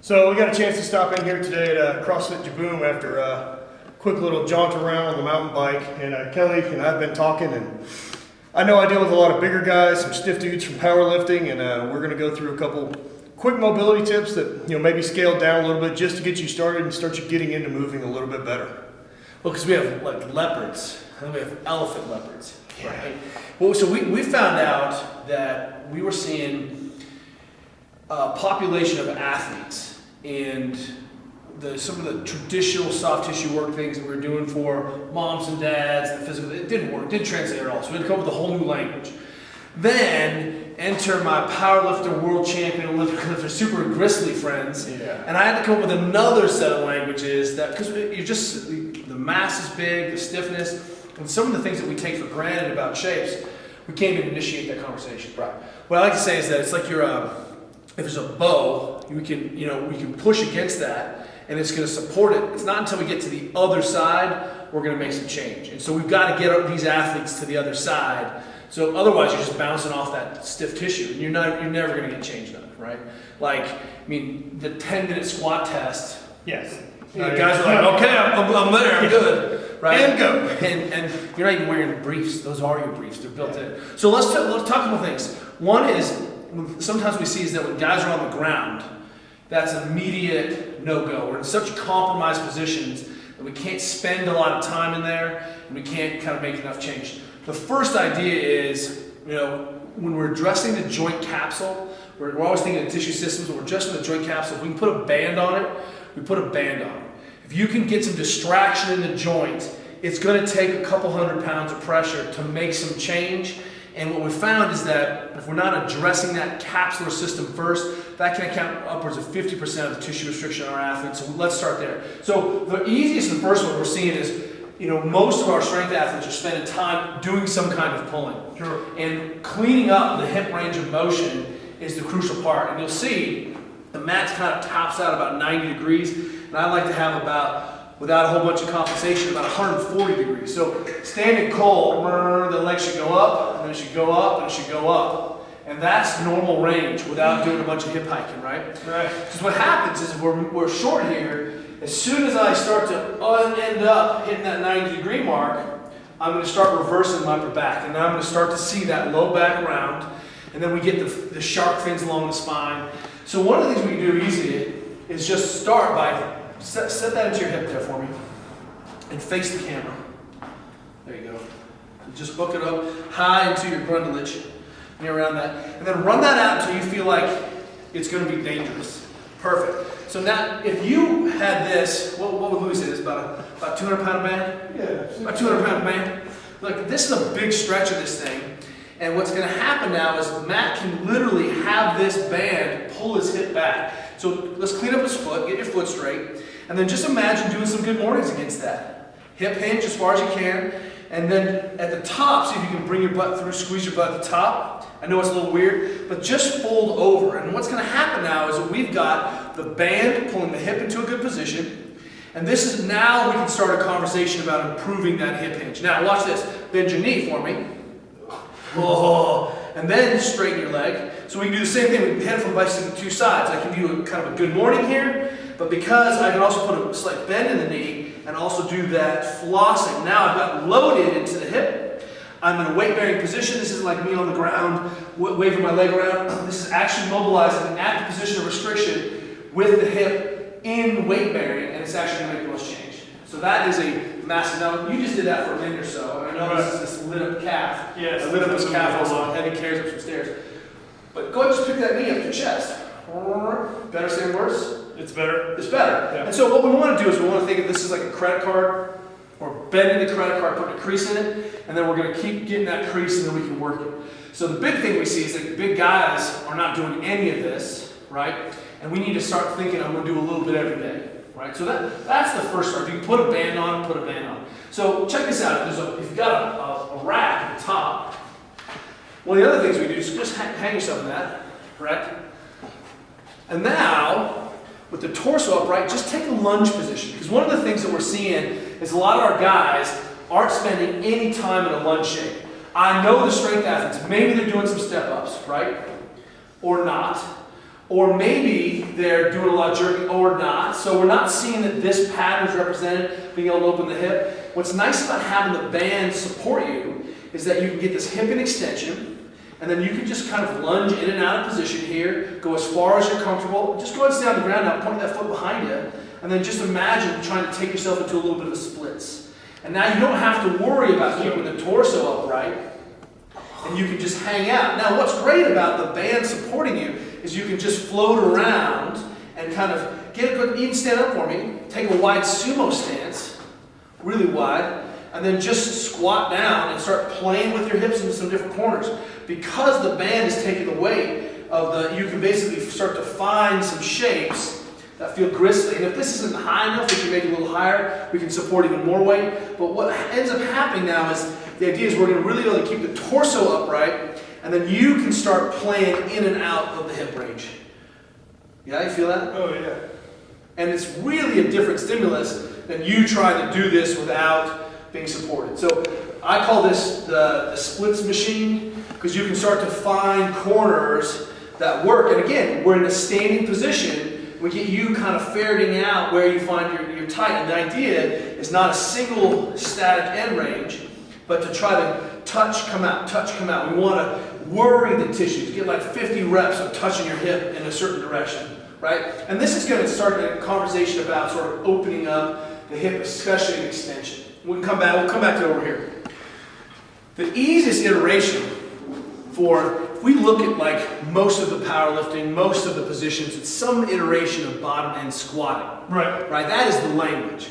So we got a chance to stop in here today at CrossFit Jaboom after a quick little jaunt around on the mountain bike. And Kelly and I have been talking, and I know I deal with a lot of bigger guys, some stiff dudes from powerlifting, and we're going to go through a couple quick mobility tips that maybe scale down a little bit just to get you started and start you getting into moving a little bit better. Well, because we have like leopards, and we have elephant leopards, right? Well, so we found out that we were seeing a population of athletes and some of the traditional soft tissue work things that we were doing for moms and dads and physical, it didn't work, didn't translate at all. So we had to come up with a whole new language. Then enter my powerlifter, world champion, Olympic lifter, super gristly friends, and I had to come up with another set of languages that, because the mass is big, the stiffness, and some of the things that we take for granted about shapes, we can't even initiate that conversation. Right. What I like to say is that it's like if there's a bow, we can push against that, and it's going to support it. It's not until we get to the other side we're going to make some change. And so we've got to get these athletes to the other side. So otherwise, you're just bouncing off that stiff tissue, and you're never going to get change done, right? Like, I mean, the 10-minute squat test. Yes. Guys are like, okay, I'm there, I'm good, right? And go. And you're not even wearing briefs. Those are your briefs. They're built in. So let's talk about things. One is, sometimes we see is that when guys are on the ground, that's immediate no-go. We're in such compromised positions that we can't spend a lot of time in there, and we can't kind of make enough change. The first idea is, when we're addressing the joint capsule, we're always thinking of tissue systems. When we're addressing the joint capsule, if we can put a band on it, we put a band on it. If you can get some distraction in the joint, it's going to take a couple 100 pounds of pressure to make some change. And what we found is that if we're not addressing that capsular system first, that can account for upwards of 50% of the tissue restriction on our athletes. So let's start there. So the easiest and first one we're seeing is, most of our strength athletes are spending time doing some kind of pulling. Sure. And cleaning up the hip range of motion is the crucial part. And you'll see the mat kind of tops out about 90 degrees. And I like to have without a whole bunch of compensation, about 140 degrees. So standing cold, the legs should go up, and then it should go up, and it should go up. And that's normal range without doing a bunch of hip hiking, right? Right. Because what happens is we're short here. As soon as I start to end up hitting that 90-degree mark, I'm going to start reversing my upper back. And now I'm going to start to see that low back round. And then we get the shark fins along the spine. So one of the things we can do easily is just start by set that into your hip there for me, and face the camera. There you go. Just hook it up high into your grundledge, around that, and then run that out until you feel like it's going to be dangerous. Perfect. So now, if you had this, what would Louis say? This about 200-pound band? Yeah. About 200-pound band. Look, this is a big stretch of this thing. And what's going to happen now is Matt can literally have this band pull his hip back. So let's clean up his foot, get your foot straight, and then just imagine doing some good mornings against that. Hip hinge as far as you can, and then at the top, see if you can bring your butt through, squeeze your butt at the top. I know it's a little weird, but just fold over. And what's going to happen now is that we've got the band pulling the hip into a good position, and this is now we can start a conversation about improving that hip hinge. Now watch this. Bend your knee for me. Oh, and then straighten your leg. So we can do the same thing. We can head from bicycle to two sides. I can do kind of a good morning here, but because I can also put a slight bend in the knee and also do that flossing. Now I've got loaded into the hip. I'm in a weight-bearing position. This isn't like me on the ground waving my leg around. This is actually mobilizing an active position of restriction with the hip in weight-bearing, and it's actually going to make the most change. So that is a massive. Now you just did that for a minute or so, and I know this is this lit-up calf. Yes. I lit up this calf also heavy carries up some stairs. But go ahead and just pick that knee up to your chest. Better, same, worse? It's better. It's better. Yeah. And so what we want to do is we want to think of this as like a credit card, or bending the credit card, putting a crease in it, and then we're going to keep getting that crease, and then we can work it. So the big thing we see is that big guys are not doing any of this, right? And we need to start thinking, I'm going to do a little bit every day, right? So that's the first start. If you can put a band on, put a band on. So check this out. If you've got a rack at the top, one of the other things we do is just hang yourself in that, correct? And now, with the torso upright, just take a lunge position. Because one of the things that we're seeing is a lot of our guys aren't spending any time in a lunge shape. I know the strength athletes, maybe they're doing some step-ups, right? Or not. or maybe they're doing a lot of jerking or not. So we're not seeing that this pattern is represented, being able to open the hip. What's nice about having the band support you is that you can get this hip in extension, and then you can just kind of lunge in and out of position here, go as far as you're comfortable. Just go ahead and stay on the ground now, point that foot behind you, and then just imagine trying to take yourself into a little bit of a splits. And now you don't have to worry about keeping the torso upright, and you can just hang out. Now what's great about the band supporting you is you can just float around and kind of get a good, even stand up for me, take a wide sumo stance, really wide, and then just squat down and start playing with your hips into some different corners. Because the band is taking the weight of the, you can basically start to find some shapes that feel gristly. And if this isn't high enough, we can make it a little higher, we can support even more weight. But what ends up happening now is, the idea is we're going to really be able to keep the torso upright, and then you can start playing in and out of the hip range. Yeah, you feel that? Oh, yeah. And it's really a different stimulus than you trying to do this without being supported. So I call this the splits machine, because you can start to find corners that work. And again, we're in a standing position. We get you kind of ferreting out where you find your tight. And the idea is not a single static end range, but to try to touch, come out, touch, come out. We want to worry the tissues, get like 50 reps of touching your hip in a certain direction, right? And this is going to start a conversation about sort of opening up the hip, especially in extension. We'll come back to over here. The easiest iteration if we look at like most of the powerlifting, most of the positions, it's some iteration of bottom end squatting. Right. Right? That is the language.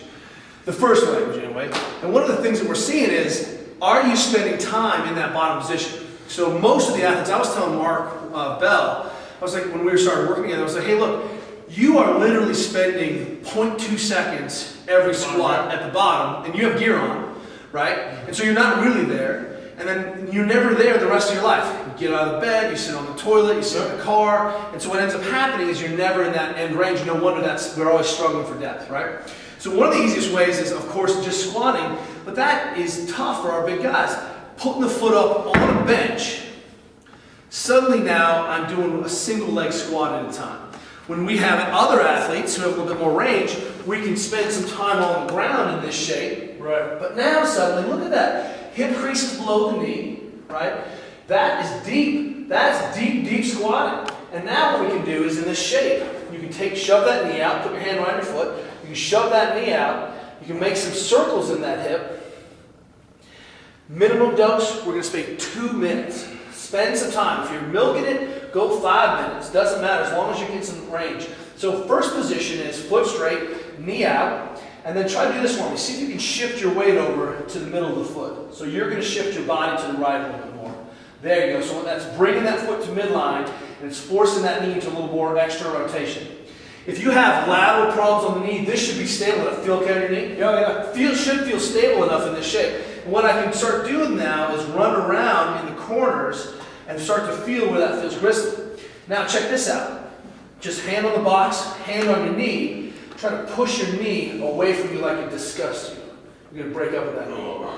The first language anyway. And one of the things that we're seeing is, are you spending time in that bottom position? So most of the athletes, I was telling Mark Bell, I was like, when we started working together, I was like, hey look, you are literally spending 0.2 seconds every squat at the bottom, and you have gear on, right? And so you're not really there. And then you're never there the rest of your life. You get out of the bed, you sit on the toilet, you sit in the car, and so what ends up happening is you're never in that end range. No wonder we're always struggling for depth, right? So one of the easiest ways is, of course, just squatting, but that is tough for our big guys. Putting the foot up on a bench, suddenly now I'm doing a single leg squat at a time. When we have other athletes who have a little bit more range, we can spend some time on the ground in this shape. Right. But now suddenly, look at that. Hip creases below the knee, right? That is deep. That's deep, deep squatting. And now what we can do is in this shape, you can shove that knee out, put your hand around your foot, you can shove that knee out, you can make some circles in that hip. Minimum dose, we're going to spend 2 minutes. Spend some time. If you're milking it, go 5 minutes. Doesn't matter as long as you get some range. So first position is foot straight, knee out, and then try to do this for me. See if you can shift your weight over to the middle of the foot. So you're going to shift your body to the right a little bit more. There you go. So that's bringing that foot to midline, and it's forcing that knee into a little more extra rotation. If you have lateral problems on the knee, this should be stable enough. Feel okay on your knee? Yeah. Should feel stable enough in this shape. And what I can start doing now is run around in the corners and start to feel where that feels gristly. Now check this out. Just hand on the box, hand on your knee. Try to push your knee away from you like it disgusts you. You're going to break up with that knee.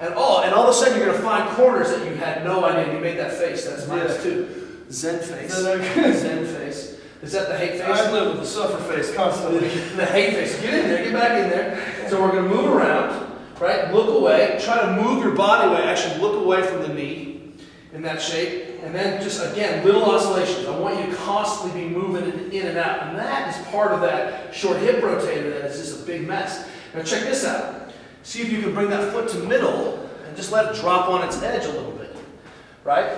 And all of a sudden you're going to find corners that you had no idea. You made that face. That's -2. Zen face. Zen face. Is that the hate face? I live with the suffer face constantly. The hate face. Get in there. Get back in there. So we're going to move around. Right? Look away. Try to move your body away. Actually look away from the knee in that shape. And then just, again, little oscillations. I want you to constantly be moving in and out. And that is part of that short hip rotator that is just a big mess. Now check this out. See if you can bring that foot to middle and just let it drop on its edge a little bit. Right?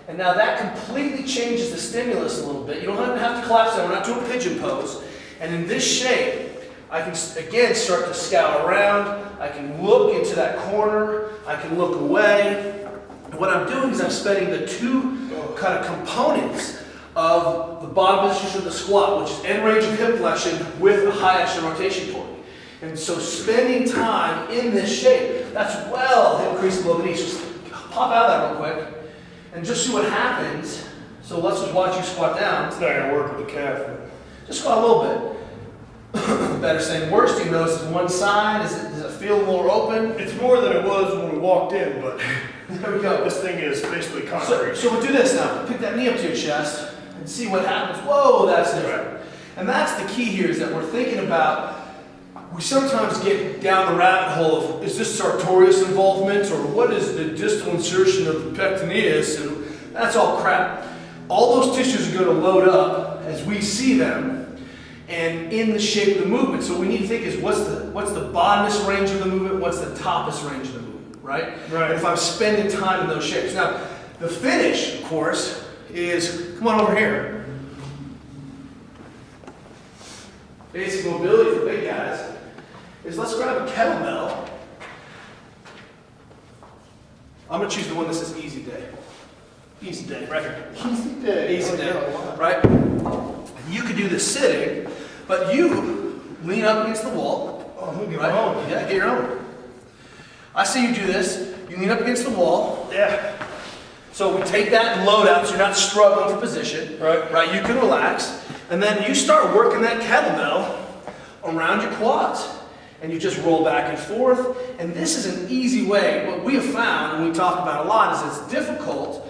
And now that completely changes the stimulus a little bit. You don't have to collapse down. We're not doing pigeon pose. And in this shape, I can, again, start to scout around. I can look into that corner. I can look away. And what I'm doing is I'm spending the two kind of components of the bottom position of the squat, which is end range of hip flexion with a high action rotation torque. And so spending time in this shape, that's well hip crease below the knees. Just pop out of that real quick and just see what happens. So let's just watch you squat down. It's not going to work with the calf. Just squat a little bit. Better saying worse. Do you notice one side? Does it feel more open? It's more than it was when we walked in, but there we go. This thing is basically concrete. So we'll do this now. Pick that knee up to your chest. and see what happens. Whoa, that's different. And that's the key here, is that we're thinking about, we sometimes get down the rabbit hole of, is this sartorius involvement, or what is the distal insertion of the pectineus, and that's all crap. All those tissues are going to load up as we see them, and in the shape of the movement. So what we need to think is, what's the bottomest range of the movement, what's the toppest range of the movement, right? Right. And if I'm spending time in those shapes. Now, the finish, of course, is, come on over here. Basic mobility for big guys is, let's grab a kettlebell. I'm going to choose the one that says easy day. Easy day, right here. Easy day. Easy day, right? You could do this sitting, but you lean up against the wall. Oh, look at right? your own. Yeah, get your own. I see you do this. You lean up against the wall. Yeah. So we take that load out, so you're not struggling for position. Right. Right. You can relax, and then you start working that kettlebell around your quads, and you just roll back and forth. And this is an easy way. What we have found, and we talk about a lot, is it's difficult.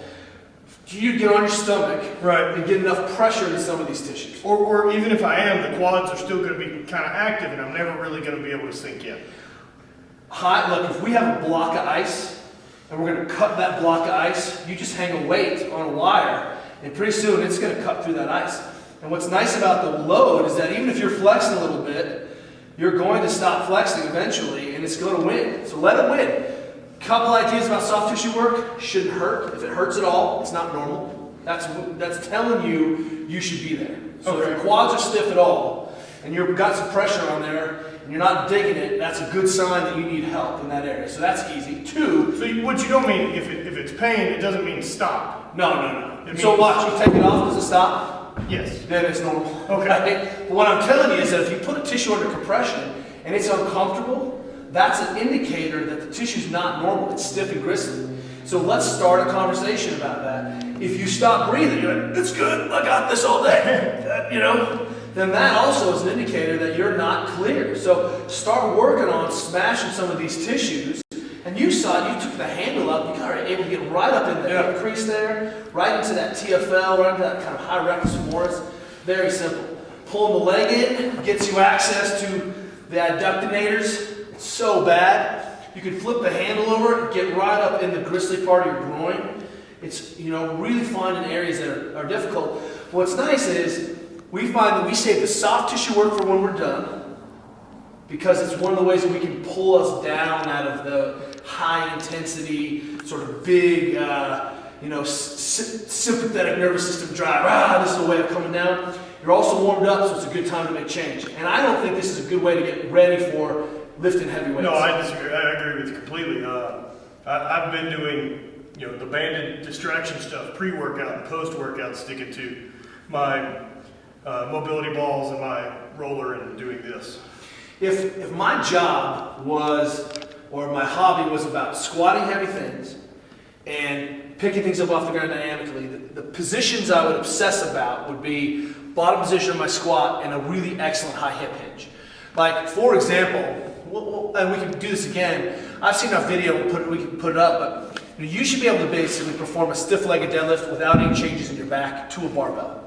You get on your stomach, right, and get enough pressure into some of these tissues. Or even if I am, the quads are still going to be kind of active, and I'm never really going to be able to sink in. Look, if we have a block of ice, and we're going to cut that block of ice, you just hang a weight on a wire, and pretty soon it's going to cut through that ice. And what's nice about the load is that even if you're flexing a little bit, you're going to stop flexing eventually, and it's going to win. So let it win. Couple ideas about soft tissue work: shouldn't hurt. If it hurts at all, it's not normal. That's telling you you should be there. So if your quads are stiff at all, and you've got some pressure on there, and you're not digging it, that's a good sign that you need help in that area. So that's easy. 2. So what you don't mean, if it's pain, it doesn't mean stop. No. So watch, you take it off, does it stop? Yes. Then it's normal. Okay. But what I'm telling you is that if you put a tissue under compression and it's uncomfortable, that's an indicator that the tissue's not normal. It's stiff and gristly. So let's start a conversation about that. If you stop breathing, you're like, it's good, I got this all day. Then that also is an indicator that you're not clear. So start working on smashing some of these tissues. And you saw it, you took the handle up, you were able to get right up in the hip crease there, right into that TFL, right into that kind of high rectus femoris. Very simple. Pulling the leg in gets you access to the adductonators. It's so bad. You can flip the handle over, get right up in the gristly part of your groin. It's, really finding areas that are difficult. What's nice is, we find that we save the soft tissue work for when we're done, because it's one of the ways that we can pull us down out of the high intensity, sort of big, sympathetic nervous system drive. This is a way of coming down. You're also warmed up, so it's a good time to make change. And I don't think this is a good way to get ready for lifting heavy weights. No, I disagree. I agree with you completely. I've been doing, the banded distraction stuff, pre-workout and post-workout, sticking to my mobility balls and my roller and doing this. If my job was, or my hobby was about squatting heavy things and picking things up off the ground dynamically, the positions I would obsess about would be bottom position of my squat and a really excellent high hip hinge. Like, for example, and we can do this again. I've seen our video, we can put it up, but you should be able to basically perform a stiff-legged deadlift without any changes in your back to a barbell.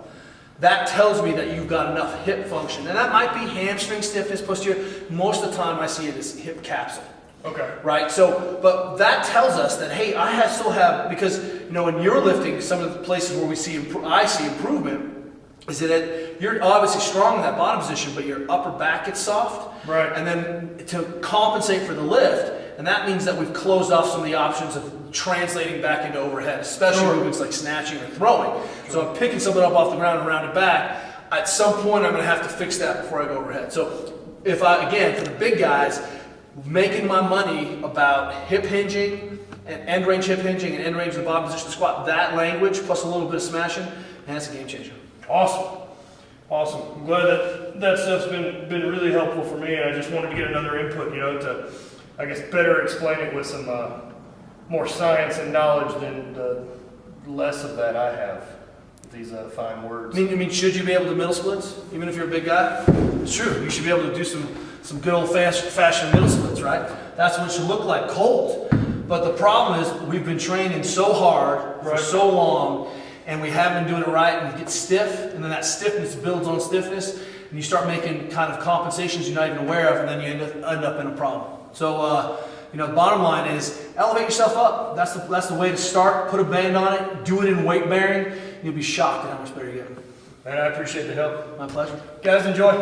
That tells me that you've got enough hip function. And that might be hamstring stiffness, posterior. Most of the time I see it as hip capsule. Okay. Right? So, but that tells us that, hey, still have, because, when you're lifting, some of the places where I see improvement, is that you're obviously strong in that bottom position, but your upper back gets soft. Right. And then to compensate for the lift, and that means that we've closed off some of the options of translating back into overhead, especially movements like snatching or throwing. So I'm picking something up off the ground and round it back. At some point, I'm going to have to fix that before I go overhead. So if again, for the big guys, making my money about hip hinging and end range hip hinging and end range of the bottom position squat, that language plus a little bit of smashing, man, that's a game changer. Awesome. I'm glad that stuff's been really helpful for me, and I just wanted to get another input, to, I guess, better explain it with some more science and knowledge than the less of that I have. These fine words. I mean, should you be able to middle splits, even if you're a big guy? It's true. You should be able to do some good old-fashioned middle splits, right? That's what it should look like, cold. But the problem is we've been training so hard for so long, and we haven't been doing it right, and we get stiff, and then that stiffness builds on stiffness, and you start making kind of compensations you're not even aware of, and then you end up in a problem. So, you know, the bottom line is elevate yourself up. That's the way to start. Put a band on it. Do it in weight bearing. You'll be shocked at how much better you get. Man, I appreciate the help. My pleasure. Guys, enjoy.